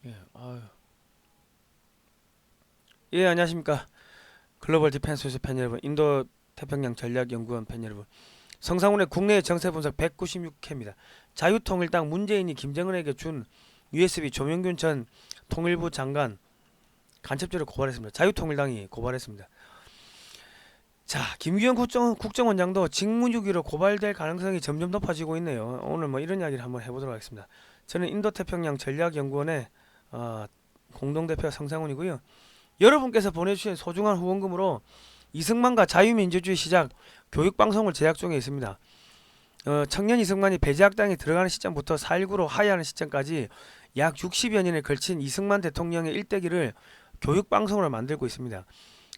예, 아유. 예, 안녕하십니까. 글로벌 디펜스 소스 팬 여러분, 인도 태평양 전략연구원 팬 여러분. 성상훈의 국내 정세 분석 196회입니다. 자유통일당 문재인이 김정은에게 준 USB 조명균 전 통일부 장관 간첩죄로 고발했습니다. 자유통일당이 고발했습니다. 자, 김규현 국정원장도 직무유기로 고발될 가능성이 점점 높아지고 있네요. 오늘 뭐 이런 이야기를 한번 해보도록 하겠습니다. 저는 인도태평양 전략연구원의 공동대표 성상훈이고요. 여러분께서 보내주신 소중한 후원금으로 이승만과 자유민주주의 시작 교육방송을 제작 중에 있습니다. 청년 이승만이 배제학당에 들어가는 시점부터 4.19로 하야하는 시점까지 약 60여 년에 걸친 이승만 대통령의 일대기를 교육방송으로 만들고 있습니다.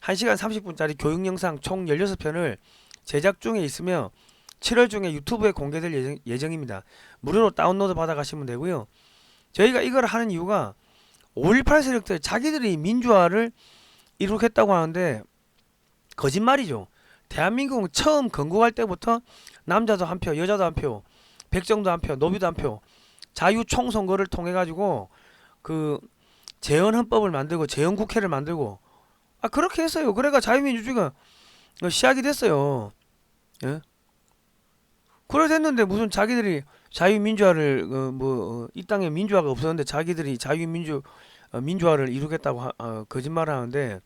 1시간 30분짜리 교육 영상 총 16편을 제작 중에 있으며 7월 중에 유튜브에 공개될 예정입니다. 무료로 다운로드 받아 가시면 되고요. 저희가 이걸 하는 이유가 5.18 세력들 자기들이 민주화를 이룩했다고 하는데 거짓말이죠. 대한민국은 처음 건국할 때부터 남자도 한 표, 여자도 한 표, 백정도 한 표, 노비도 한 표, 자유 총선거를 통해 가지고 그 재헌헌법을 만들고 재헌국회를 만들고 그렇게 했어요. 그래가 자유민주주의가 시작이 됐어요. 예? 그래 됐는데 무슨 자기들이 자유민주화를 이 땅에 민주화가 없었는데 자기들이 민주화를 이루겠다고 거짓말을 하는데,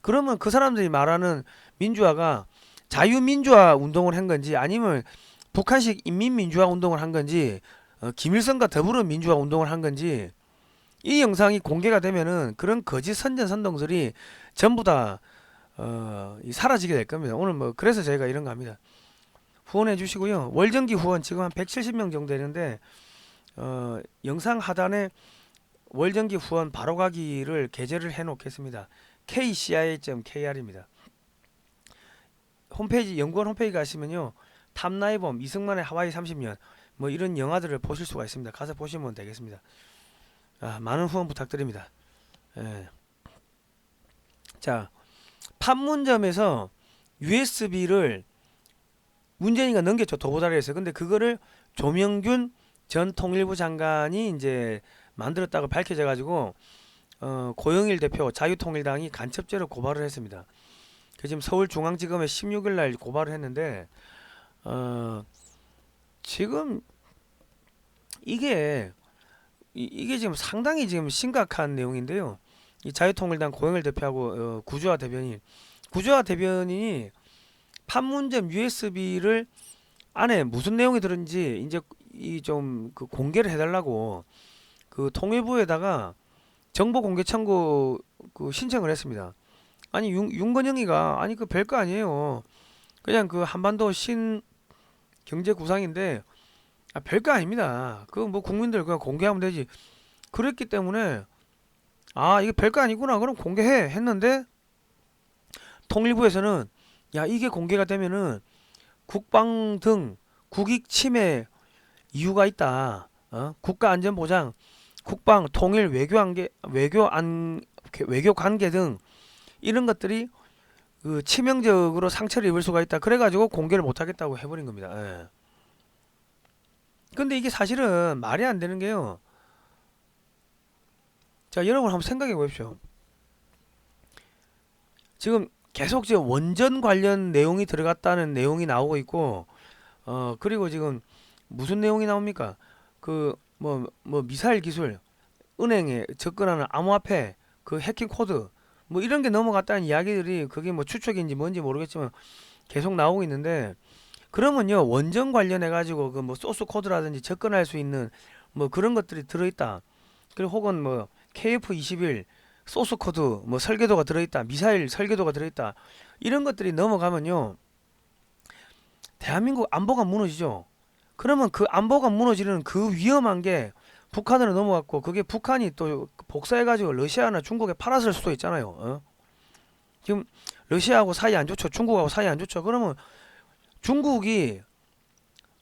그러면 그 사람들이 말하는 민주화가 자유민주화 운동을 한 건지 아니면 북한식 인민민주화 운동을 한 건지 김일성과 더불어 민주화 운동을 한 건지, 이 영상이 공개가 되면은 그런 거짓 선전선동들이 전부 다 사라지게 될 겁니다. 오늘 뭐 그래서 저희가 이런 거 합니다. 후원해 주시고요. 월정기 후원 지금 한 170명 정도 되는데 영상 하단에 월정기 후원 바로가기를 게재를 해 놓겠습니다. kcia.kr입니다. 홈페이지 연구원 홈페이지 가시면요. 탐나의 봄, 이승만의 하와이 30년 뭐 이런 영화들을 보실 수가 있습니다. 가서 보시면 되겠습니다. 많은 후원 부탁드립니다. 예. 자, 판문점에서 USB를 문재인이가 넘겼죠. 도보다리에서. 근데 그거를 조명균 전 통일부 장관이 이제 만들었다고 밝혀져 가지고 고영일 대표 자유통일당이 간첩죄로 고발을 했습니다. 그 지금 서울중앙지검에 16일 날 고발을 했는데 지금 이게 지금 상당히 지금 심각한 내용인데요. 이 자유통일당 고영일 대표하고 구주화 대변인이 판문점 USB를 안에 무슨 내용이 들었는지 이제 이 좀 그 공개를 해달라고 그 통일부에다가 정보 공개 청구 그 신청을 했습니다. 아니 윤건영이가 아니 그 별거 아니에요. 그냥 그 한반도 신 경제 구상인데 별거 아닙니다. 그 뭐 국민들 그냥 공개하면 되지. 그랬기 때문에 이게 별거 아니구나. 그럼 공개해 했는데 통일부에서는 야 이게 공개가 되면은 국방 등 국익 침해 이유가 있다. 국가 안전 보장, 국방, 통일, 외교 관계 등 이런 것들이 그 치명적으로 상처를 입을 수가 있다. 그래가지고 공개를 못하겠다고 해버린 겁니다. 예. 근데 이게 사실은 말이 안 되는 게요. 자, 여러분 한번 생각해 보십시오. 지금 계속 지금 원전 관련 내용이 들어갔다는 내용이 나오고 있고, 그리고 지금 무슨 내용이 나옵니까? 미사일 기술, 은행에 접근하는 암호화폐, 그 해킹 코드, 뭐 이런 게 넘어갔다는 이야기들이 그게 뭐 추측인지 뭔지 모르겠지만 계속 나오고 있는데, 그러면요 원전 관련해 가지고 그 뭐 소스 코드라든지 접근할 수 있는 뭐 그런 것들이 들어있다. 그리고 혹은 뭐 KF-21 소스 코드 뭐 설계도가 들어있다. 미사일 설계도가 들어있다. 이런 것들이 넘어가면요 대한민국 안보가 무너지죠. 그러면 그 안보가 무너지는 그 위험한 게 북한으로 넘어갔고, 그게 북한이 또 복사해가지고 러시아나 중국에 팔았을 수도 있잖아요. 지금 러시아하고 사이 안 좋죠. 중국하고 사이 안 좋죠. 그러면 중국이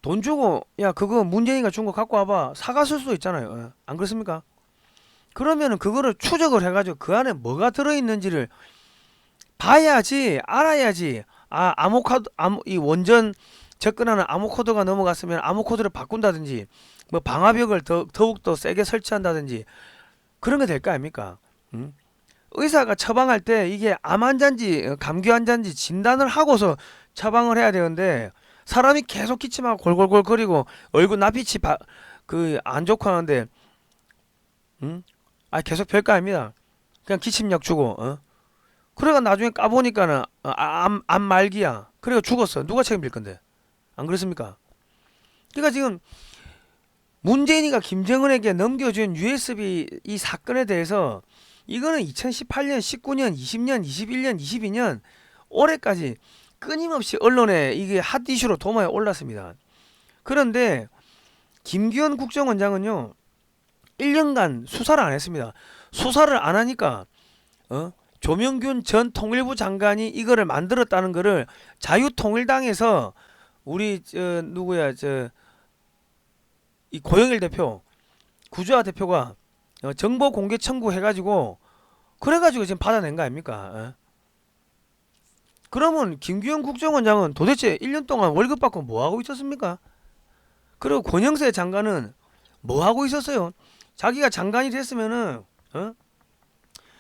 돈 주고 야 그거 문재인이가 준 거 갖고 와봐 사갔을 수도 있잖아요. 안 그렇습니까? 그러면은 그거를 추적을 해가지고 그 안에 뭐가 들어있는지를 봐야지, 알아야지. 이 원전 접근하는 암호 코드가 넘어갔으면 암호 코드를 바꾼다든지 뭐 방화벽을 더욱 더 세게 설치한다든지 그런 게 될 거 아닙니까? 음? 의사가 처방할 때 이게 암 환자인지 감기 환자인지 진단을 하고서 처방을 해야 되는데 사람이 계속 기침하고 골골골거리고 얼굴 나빛이 그 안 좋고 하는데 계속 별거 아닙니다. 그냥 기침약 주고 그래가 나중에 까보니까는 암 말기야. 그래가 죽었어. 누가 책임질 건데? 안 그렇습니까? 그러니까 지금 문재인이가 김정은에게 넘겨준 USB 이 사건에 대해서 이거는 2018년, 19년, 20년, 21년, 22년 올해까지 끊임없이 언론에 이게 핫 이슈로 도마에 올랐습니다. 그런데 김기현 국정원장은요 1년간 수사를 안 했습니다. 수사를 안 하니까 조명균 전 통일부 장관이 이거를 만들었다는 거를 자유통일당에서 우리 누구야 이 고영일 대표 구주아 대표가 정보 공개 청구 해가지고 그래가지고 지금 받아낸 거 아닙니까? 그러면 김기현 국정원장은 도대체 1년 동안 월급 받고 뭐 하고 있었습니까? 그리고 권영세 장관은 뭐 하고 있었어요? 자기가 장관이 됐으면은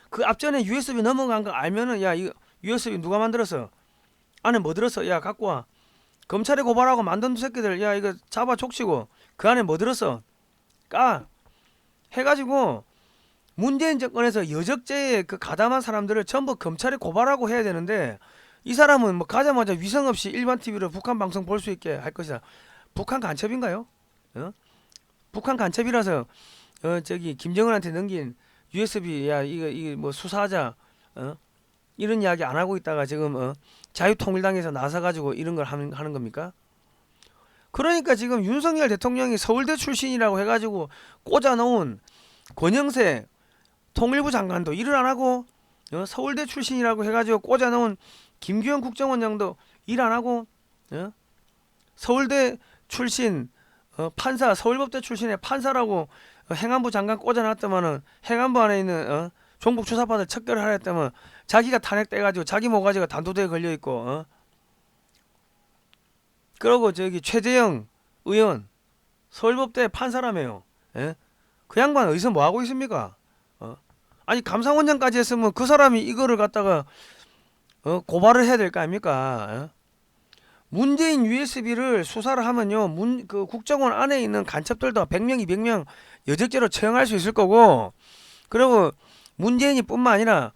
그 앞전에 USB 넘어간 거 알면은 야 이거 USB 누가 만들었어? 안에 뭐 들었어? 야 갖고 와. 검찰에 고발하고 만든 새끼들 야 이거 잡아 족치고 그 안에 뭐 들었어? 까 해가지고 문재인 정권에서 여적죄에 그 가담한 사람들을 전부 검찰에 고발하고 해야 되는데 이 사람은 뭐 가자마자 위성 없이 일반 TV로 북한 방송 볼 수 있게 할 것이다. 북한 간첩인가요? 북한 간첩이라서 저기 김정은한테 넘긴 USB 야 이거 뭐 수사하자 이런 이야기 안 하고 있다가 지금 자유통일당에서 나서 가지고 이런 걸 하는 겁니까? 그러니까 지금 윤석열 대통령이 서울대 출신이라고 해가지고 꽂아놓은 권영세 통일부 장관도 일을 안 하고 서울대 출신이라고 해가지고 꽂아놓은 김기현 국정원장도 일 안 하고 서울대 출신 판사 서울법대 출신의 판사라고 행안부 장관 꽂아놨더만은 행안부 안에 있는 종북 주사파들 척결을 하려 했다면 자기가 탄핵돼가지고 자기 모가지가 단도대에 걸려있고 그러고 저기 최재형 의원 서울법대 판사라며요. 예? 그 양반 어디서 뭐 하고 있습니까? 아니 감사원장까지 했으면 그 사람이 이거를 갖다가 고발을 해야 될 거 아닙니까? 문재인 USB를 수사를 하면요 그 국정원 안에 있는 간첩들도 100명 200명 여적죄로 처형할 수 있을 거고 그리고 문재인이 뿐만 아니라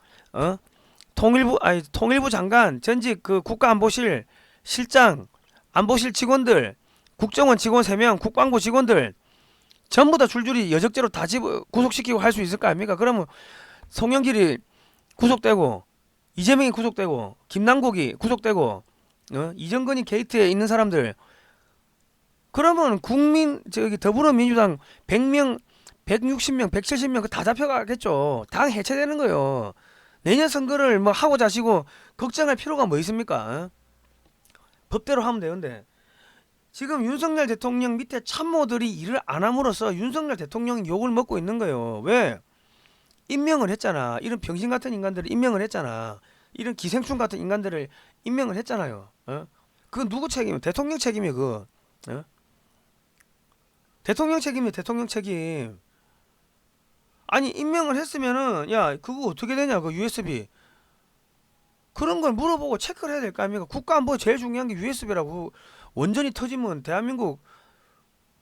통일부 장관 전직 그 국가안보실 실장 안보실 직원들 국정원 직원 3명 국방부 직원들 전부 다 줄줄이 여적죄로 다 구속시키고 할 수 있을 거 아닙니까? 그러면 송영길이 구속되고 이재명이 구속되고 김남국이 구속되고 이정건이 게이트에 있는 사람들 그러면 저기 더불어민주당 100명 160명 170명 그 다 잡혀가겠죠. 당 해체되는 거예요. 내년 선거를 뭐 하고 자시고 걱정할 필요가 뭐 있습니까? 법대로 하면 되는데 지금 윤석열 대통령 밑에 참모들이 일을 안 함으로써 윤석열 대통령이 욕을 먹고 있는 거예요. 왜? 임명을 했잖아. 이런 병신 같은 인간들을 임명을 했잖아. 이런 기생충 같은 인간들을 임명을 했잖아요. 그 누구 책임이에요? 대통령 책임이에요. 그거. 대통령 책임이에요. 대통령 책임. 아니 임명을 했으면은 야 그거 어떻게 되냐 그 USB 그런 걸 물어보고 체크를 해야 될 거 아닙니까? 국가안보 제일 중요한 게 USB라고. 원전이 터지면 대한민국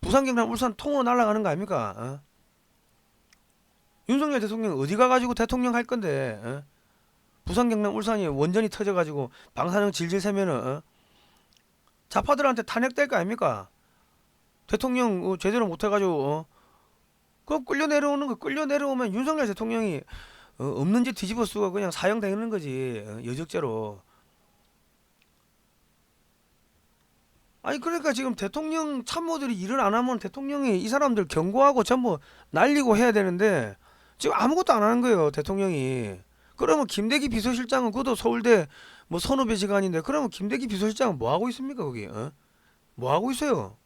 부산 경남 울산 통으로 날아가는 거 아닙니까? 윤석열 대통령 어디 가가지고 대통령 할 건데 부산 경남 울산이 원전이 터져가지고 방사능 질질 새면은 좌파들한테 탄핵될 거 아닙니까? 대통령 제대로 못해가지고 그거 끌려 내려오는 거 끌려 내려오면 윤석열 대통령이 없는 짓 뒤집어 쓰고 그냥 사형되는 거지 여적죄로. 아니 그러니까 지금 대통령 참모들이 일을 안 하면 대통령이 이 사람들 경고하고 전부 날리고 해야 되는데 지금 아무것도 안 하는 거예요 대통령이. 그러면 김대기 비서실장은 그것도 서울대 뭐 선후배 시간인데 그러면 김대기 비서실장은 뭐 하고 있습니까 거기? 뭐 하고 있어요?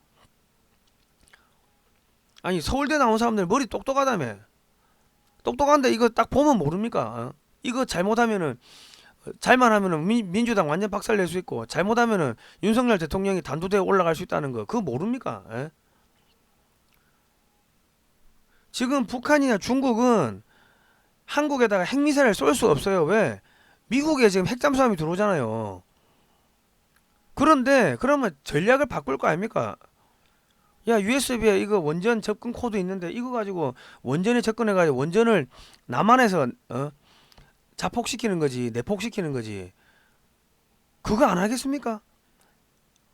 아니 서울대 나온 사람들 머리 똑똑하다며. 똑똑한데 이거 딱 보면 모릅니까? 이거 잘못하면은 잘만 하면은 민주당 완전 박살 낼 수 있고 잘못하면은 윤석열 대통령이 단두대에 올라갈 수 있다는 거 그거 모릅니까? 지금 북한이나 중국은 한국에다가 핵미사일을 쏠 수 없어요. 왜? 미국에 지금 핵잠수함이 들어오잖아요. 그런데 그러면 전략을 바꿀 거 아닙니까? 야, USB에 이거 원전 접근 코드 있는데 이거 가지고 원전에 접근해가지고 원전을 남한에서 자폭시키는 거지, 내폭시키는 거지. 그거 안 하겠습니까?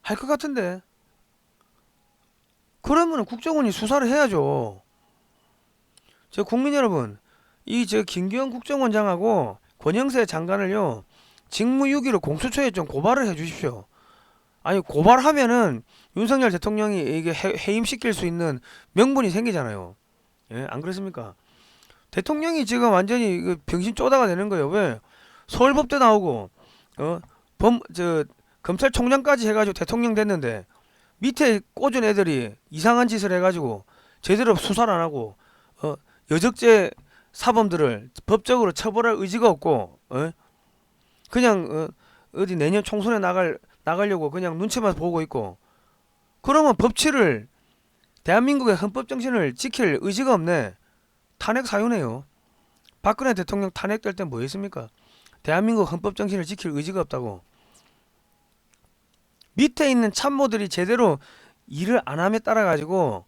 할 것 같은데. 그러면 국정원이 수사를 해야죠. 저 국민 여러분, 이 저 김기현 국정원장하고 권영세 장관을요 직무유기로 공수처에 좀 고발을 해주십시오. 아니 고발하면은 윤석열 대통령이 이게 해임시킬 수 있는 명분이 생기잖아요. 예, 안 그렇습니까? 대통령이 지금 완전히 병신 쪼다가 되는 거예요. 왜? 서울법대 나오고 범 검찰총장까지 해가지고 대통령 됐는데 밑에 꽂은 애들이 이상한 짓을 해가지고 제대로 수사를 안 하고 여적죄 사범들을 법적으로 처벌할 의지가 없고 그냥 어디 내년 총선에 나가려고 그냥 눈치만 보고 있고 그러면 법치를 대한민국의 헌법 정신을 지킬 의지가 없네. 탄핵 사유네요. 박근혜 대통령 탄핵될 때 뭐 했습니까? 대한민국 헌법 정신을 지킬 의지가 없다고. 밑에 있는 참모들이 제대로 일을 안 함에 따라 가지고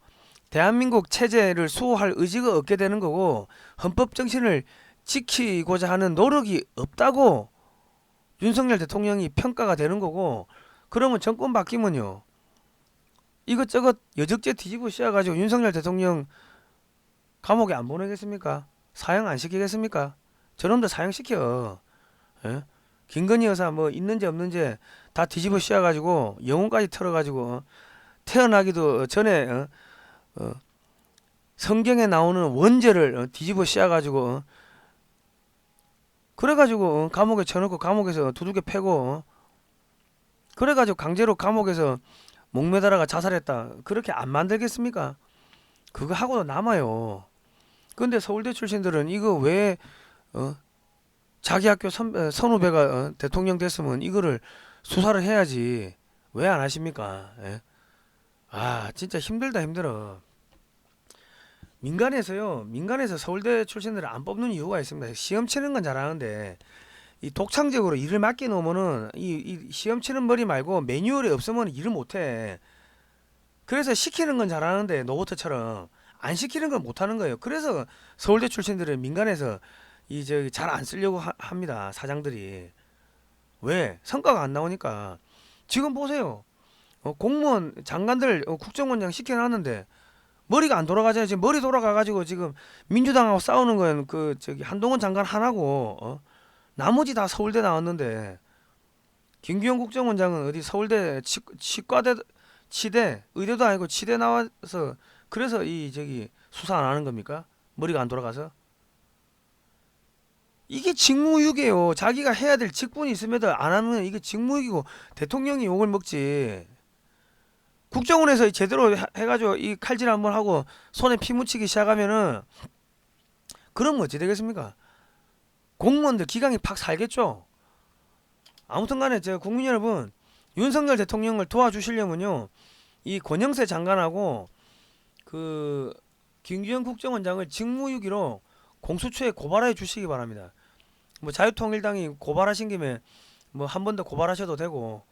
대한민국 체제를 수호할 의지가 없게 되는 거고 헌법 정신을 지키고자 하는 노력이 없다고 윤석열 대통령이 평가가 되는 거고 그러면 정권 바뀌면요 이것저것 여적죄 뒤집어 씌워가지고 윤석열 대통령 감옥에 안 보내겠습니까? 사형 안 시키겠습니까? 저놈들 사형시켜. 예? 김건희 여사 뭐 있는지 없는지 다 뒤집어 씌워가지고 영혼까지 털어가지고 태어나기도 전에 성경에 나오는 원죄를 뒤집어 씌워가지고 그래가지고 감옥에 쳐넣고 감옥에서 두들겨 패고 그래가지고 강제로 감옥에서 목매달아가 자살했다. 그렇게 안 만들겠습니까? 그거 하고도 남아요. 근데 서울대 출신들은 이거 왜 자기 학교 선후배가 대통령 됐으면 이거를 수사를 해야지 왜 안 하십니까? 예? 아 진짜 힘들다 힘들어. 민간에서 서울대 출신들을 안 뽑는 이유가 있습니다. 시험 치는 건 잘하는데 이 독창적으로 일을 맡겨 놓으면은 이 시험 치는 머리 말고 매뉴얼이 없으면 일을 못해. 그래서 시키는 건 잘하는데 노보트처럼 안 시키는 건 못하는 거예요. 그래서 서울대 출신들은 민간에서 이 저기 잘 안 쓰려고 합니다. 사장들이. 왜? 성과가 안 나오니까. 지금 보세요. 공무원 장관들 국정원장 시켜놨는데 머리가 안 돌아가잖아요. 지금 머리 돌아가가지고 지금 민주당하고 싸우는 건 그 저기 한동훈 장관 하나고 나머지 다 서울대 나왔는데 김기현 국정원장은 어디 서울대 치과대 치대 의대도 아니고 치대 나와서 그래서 이 저기 수사 안 하는 겁니까? 머리가 안 돌아가서? 이게 직무유기예요. 자기가 해야 될 직분이 있음에도 안 하면 이게 직무유기고 대통령이 욕을 먹지. 국정원에서 제대로 해가지고 이 칼질 한번 하고 손에 피 묻히기 시작하면은 그럼 어찌 되겠습니까? 공무원들 기강이 팍 살겠죠. 아무튼간에 저 국민 여러분 윤석열 대통령을 도와주시려면요 이 권영세 장관하고 그 김기현 국정원장을 직무유기로 공수처에 고발해 주시기 바랍니다. 뭐 자유통일당이 고발하신 김에 뭐 한 번 더 고발하셔도 되고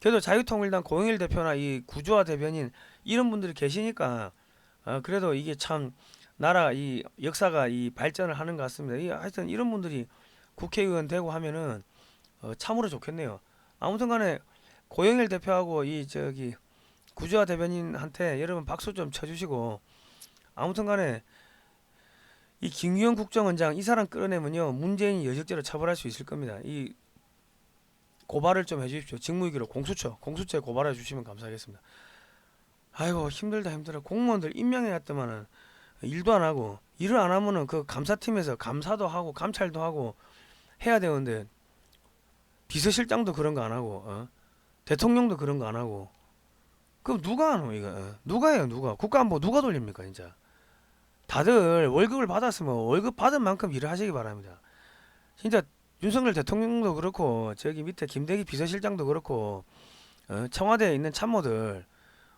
그래도 자유통일당 고영일 대표나 이 구조화 대변인 이런 분들이 계시니까 그래도 이게 참 나라 이 역사가 이 발전을 하는 것 같습니다. 하여튼 이런 분들이 국회의원 되고 하면은 참으로 좋겠네요. 아무튼간에 고영일 대표하고 이 저기 구조화 대변인한테 여러분 박수 좀 쳐주시고 아무튼간에 이 김기현 국정원장 이 사람 끌어내면요 문재인이 여적죄로 처벌할 수 있을 겁니다. 이 고발을 좀 해주십시오. 직무유기로 공수처에 고발해 주시면 감사하겠습니다. 아이고 힘들다 힘들어. 공무원들 임명해놨더만은 일도 안 하고 일을 안 하면은 그 감사팀에서 감사도 하고 감찰도 하고 해야 되는데 비서실장도 그런 거 안 하고 대통령도 그런 거 안 하고 그럼 누가 하노 이거 누가 해요 누가 국가안보 누가 돌립니까 진짜. 다들 월급을 받았으면 월급 받은 만큼 일을 하시기 바랍니다. 진짜 윤석열 대통령도 그렇고 저기 밑에 김대기 비서실장도 그렇고 청와대에 있는 참모들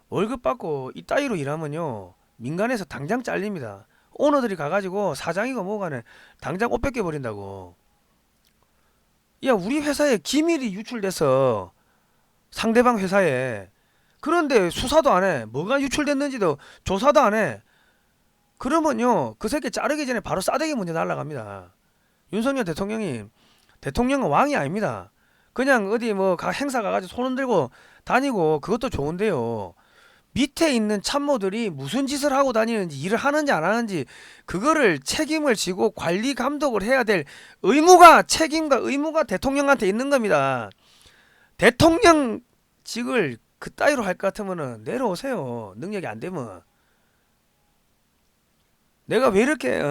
월급 받고 이따위로 일하면요 민간에서 당장 잘립니다. 오너들이 가가지고 사장이고 뭐가는 당장 옷 뺏겨 버린다고. 야, 우리 회사에 기밀이 유출돼서 상대방 회사에, 그런데 수사도 안 해. 뭐가 유출됐는지도 조사도 안 해. 그러면요, 그 새끼 자르기 전에 바로 싸대기 문제 날라갑니다. 윤석열 대통령이, 대통령은 왕이 아닙니다. 그냥 어디 뭐 행사 가가지고 손 흔들고 다니고 그것도 좋은데요. 밑에 있는 참모들이 무슨 짓을 하고 다니는지, 일을 하는지 안 하는지, 그거를 책임을 지고 관리 감독을 해야 될 의무가, 책임과 의무가 대통령한테 있는 겁니다. 대통령직을 그따위로 할 것 같으면은 내려오세요. 능력이 안 되면. 내가 왜 이렇게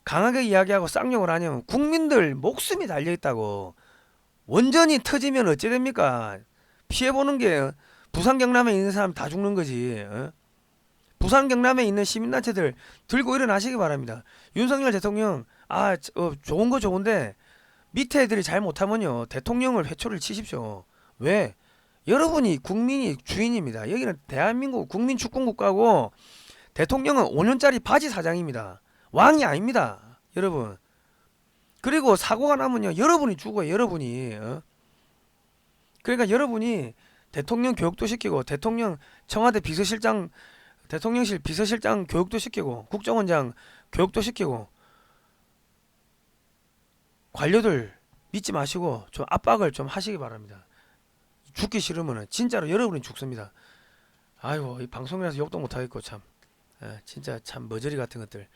강하게 이야기하고 쌍욕을 하냐면, 국민들 목숨이 달려 있다고. 원전이 터지면 어찌 됩니까? 피해 보는 게 부산 경남에 있는 사람 다 죽는 거지. 부산 경남에 있는 시민단체들 들고 일어나시기 바랍니다. 윤석열 대통령, 좋은 거 좋은데 밑에 애들이 잘 못하면요, 대통령을 회초리를 치십시오. 왜? 여러분이 국민이 주인입니다. 여기는 대한민국 국민축구국가고, 대통령은 5년짜리 바지 사장입니다. 왕이 아닙니다, 여러분. 그리고 사고가 나면요, 여러분이 죽어요. 여러분이. 그러니까 여러분이 대통령 교육도 시키고, 대통령 청와대 비서실장, 대통령실 비서실장 교육도 시키고, 국정원장 교육도 시키고, 관료들 믿지 마시고 좀 압박을 좀 하시기 바랍니다. 죽기 싫으면은 진짜로 여러분이 죽습니다. 아이고, 이 방송이라서 욕도 못 하겠고 참. 진짜 참 머저리 같은 것들.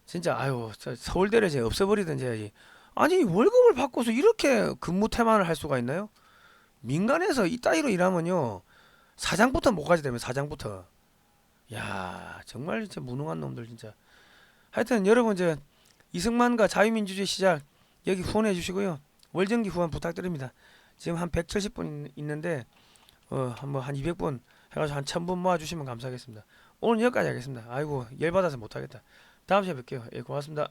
진짜 아이고, 서울대를 이제 없애버리든지 해야지. 아니, 월급을 받고서 이렇게 근무 태만을 할 수가 있나요? 민간에서 이따위로 일하면요, 사장부터 못 가게 되면, 사장부터. 야, 정말 진짜 무능한 놈들 진짜. 하여튼 여러분, 이제 이승만과 자유민주주의 시작 여기 후원해 주시고요. 월정기 후원 부탁드립니다. 지금 한 170분 있는데 한번 한 200분 해가지고 한 1000분 모아주시면 감사하겠습니다. 오늘 여기까지 하겠습니다. 아이고, 열받아서 못하겠다. 다음 시간에 뵐게요. 예, 고맙습니다.